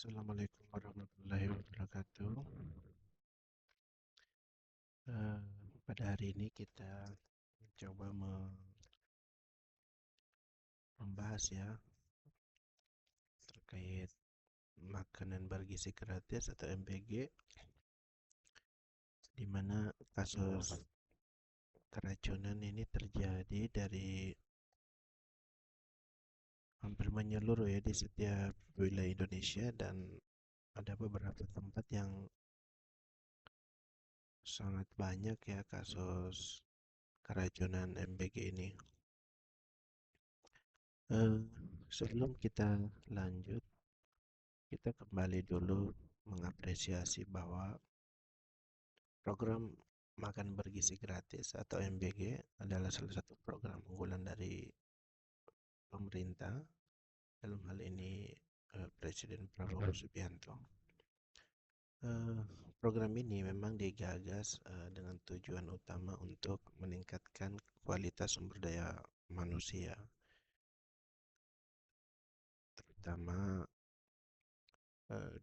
Assalamualaikum warahmatullahi wabarakatuh. Eh, Pada hari ini kita mencoba membahas ya terkait makanan bergizi gratis atau MBG, di mana kasus keracunan ini terjadi dari hampir menyeluruh ya di setiap wilayah Indonesia, dan ada beberapa tempat yang sangat banyak ya kasus keracunan MBG ini. Eh, Sebelum kita lanjut, kita kembali dulu mengapresiasi bahwa program makan bergizi gratis atau MBG adalah salah satu program unggulan dari pemerintah, dalam hal ini Presiden Prabowo Subianto. Eh, Program ini memang digagas dengan tujuan utama untuk meningkatkan kualitas sumber daya manusia, terutama eh,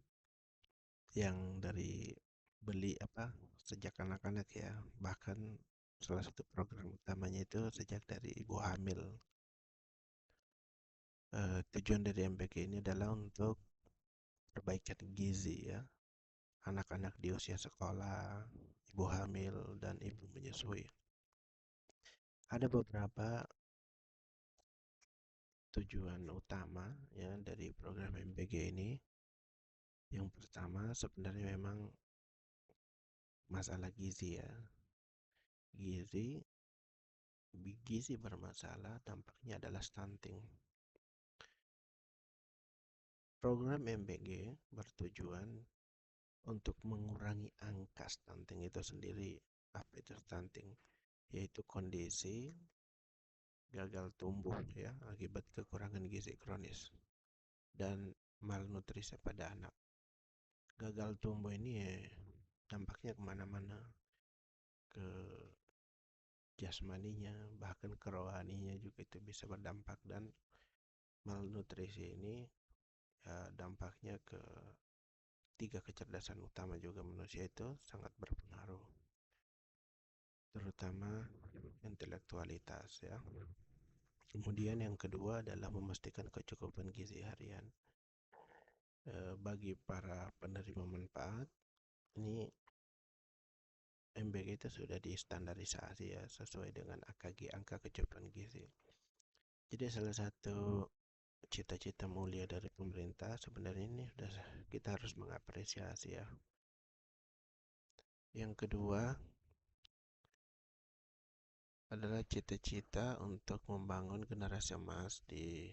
yang dari beli sejak anak-anak ya. Bahkan salah satu program utamanya itu sejak dari ibu hamil. Tujuan dari MBG ini adalah untuk perbaikan gizi ya anak-anak di usia sekolah, ibu hamil, dan ibu menyusui. Ada beberapa tujuan utama ya dari program MBG ini. Yang pertama sebenarnya memang masalah gizi ya. Gizi Gizi bermasalah, dampaknya adalah stunting. Program MBG bertujuan untuk mengurangi angka stunting itu sendiri. Apa itu stunting? Yaitu kondisi gagal tumbuh ya akibat kekurangan gizi kronis dan malnutrisi pada anak. Gagal tumbuh ini dampaknya kemana-mana, ke jasmaninya, bahkan ke rohaninya juga itu bisa berdampak. Dan malnutrisi ini dampaknya ke tiga kecerdasan utama juga manusia itu sangat berpengaruh, terutama intelektualitas ya. Kemudian yang kedua adalah memastikan kecukupan gizi harian. Bagi para penerima manfaat, ini MBG itu sudah distandarisasi ya sesuai dengan AKG, angka kecukupan gizi. Jadi salah satu cita-cita mulia dari pemerintah sebenarnya ini sudah kita harus mengapresiasi ya. Yang kedua adalah cita-cita untuk membangun generasi emas di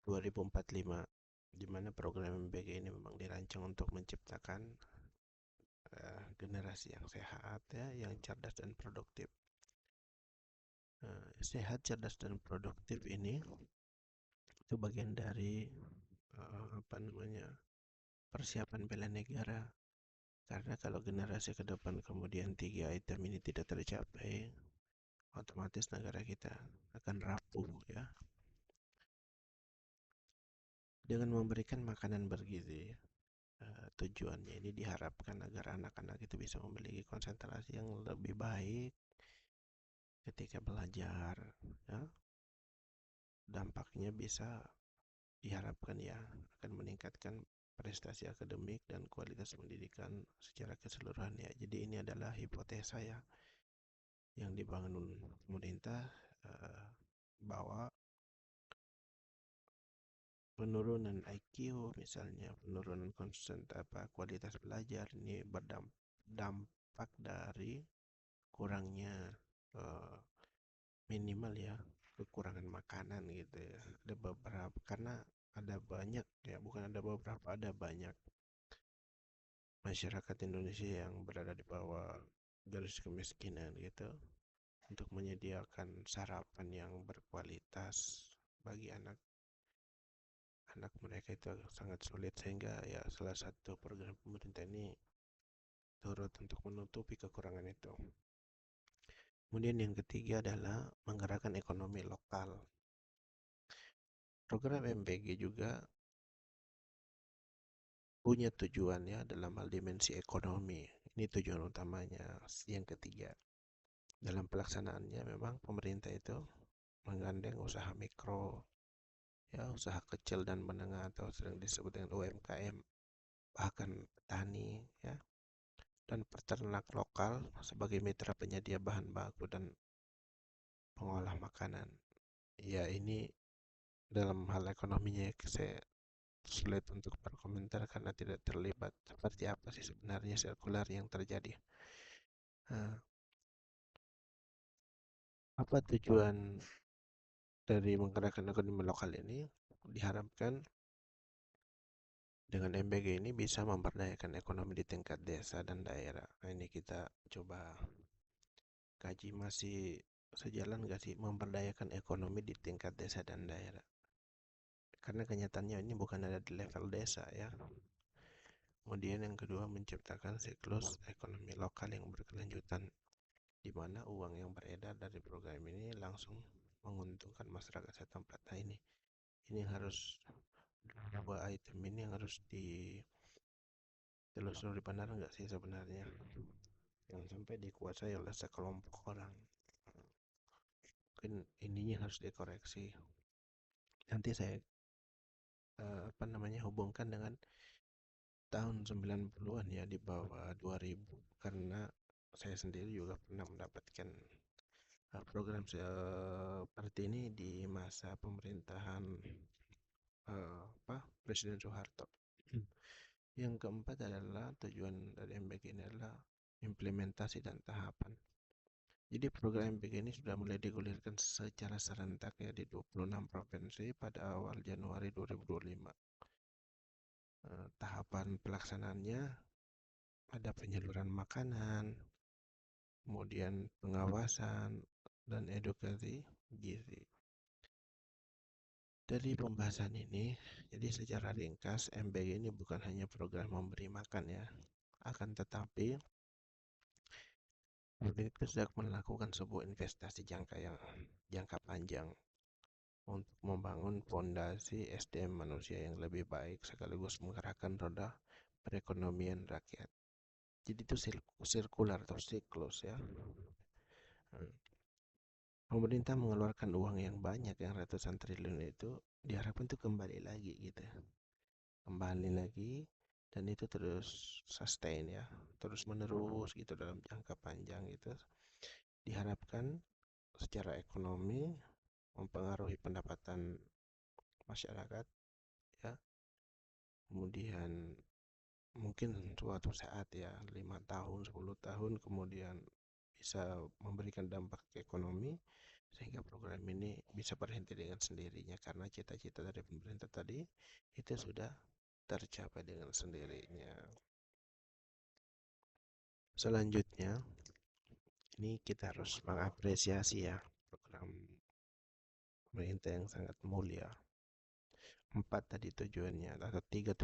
2045, di mana program MBG ini memang dirancang untuk menciptakan generasi yang sehat ya, yang cerdas dan produktif. Sehat, cerdas dan produktif ini itu bagian dari persiapan bela negara. Karena kalau generasi ke depan kemudian tiga item ini tidak tercapai, otomatis negara kita akan rapuh ya. Dengan memberikan makanan bergizi, tujuannya ini diharapkan agar anak-anak itu bisa memiliki konsentrasi yang lebih baik ketika belajar ya. Dampaknya bisa diharapkan ya akan meningkatkan prestasi akademik dan kualitas pendidikan secara keseluruhan ya. Jadi ini adalah hipotesa ya yang dibangun pemerintah, bahwa penurunan IQ misalnya, penurunan kualitas belajar ini berdampak dari kurangnya eh, minimal ya kekurangan makanan gitu ya. Ada beberapa, karena ada banyak ya, bukan ada beberapa, ada banyak masyarakat Indonesia yang berada di bawah garis kemiskinan gitu. Untuk menyediakan sarapan yang berkualitas bagi anak mereka itu sangat sulit, sehingga ya salah satu program pemerintah ini turut untuk menutupi kekurangan itu. Kemudian yang ketiga adalah menggerakkan ekonomi lokal. program MBG juga punya tujuan ya dalam hal dimensi ekonomi. Ini tujuan utamanya. Yang ketiga, dalam pelaksanaannya memang pemerintah itu menggandeng usaha mikro, ya usaha kecil dan menengah atau sering disebut dengan UMKM, bahkan petani ya dan peternak lokal sebagai mitra penyedia bahan baku dan pengolah makanan. Ya ini dalam hal ekonominya saya sulit untuk berkomentar karena tidak terlibat. Seperti apa sih sebenarnya sirkular yang terjadi? Nah, apa tujuan dari menggerakkan ekonomi lokal ini? Diharapkan dengan MBG ini bisa memberdayakan ekonomi di tingkat desa dan daerah. Nah, ini kita coba kaji masih sejalan nggak sih memberdayakan ekonomi di tingkat desa dan daerah. Karena kenyataannya ini bukan ada di level desa ya. Kemudian yang kedua menciptakan siklus ekonomi lokal yang berkelanjutan di mana uang yang beredar dari program ini langsung menguntungkan masyarakat setempat. Nah ini harus dua item ini yang harus ditelusuri benar nggak sih sebenarnya, jangan sampai dikuasai oleh sekelompok orang. Mungkin ininya harus dikoreksi. Nanti saya hubungkan dengan tahun 90-an ya, di bawah 2000, karena saya sendiri juga pernah mendapatkan program seperti ini di masa pemerintahan Presiden Soeharto. Yang keempat adalah tujuan dari MBG ini adalah implementasi dan tahapan. Jadi program MBG ini sudah mulai digulirkan secara serentak ya di 26 provinsi pada awal Januari 2025. Tahapan pelaksanaannya ada penyaluran makanan, kemudian pengawasan dan edukasi gizi. Dari pembahasan ini, jadi secara ringkas MBG ini bukan hanya program memberi makan ya, akan tetapi pemerintah sudah melakukan sebuah investasi jangka panjang untuk membangun fondasi SDM manusia yang lebih baik sekaligus menggerakkan roda perekonomian rakyat. Jadi itu sirkular atau siklus ya. Pemerintah mengeluarkan uang yang banyak, yang ratusan triliun itu diharapkan itu kembali lagi gitu. Kembali lagi dan itu terus sustain ya, terus menerus gitu dalam jangka panjang itu. Diharapkan secara ekonomi mempengaruhi pendapatan masyarakat ya. Kemudian mungkin suatu saat ya 5 tahun 10 tahun kemudian bisa memberikan dampak ke ekonomi sehingga program ini bisa berhenti dengan sendirinya karena cita-cita dari pemerintah tadi itu sudah tercapai dengan sendirinya. Selanjutnya ini kita harus mengapresiasi ya program pemerintah yang sangat mulia. 4 tadi tujuannya atau 3 tujuan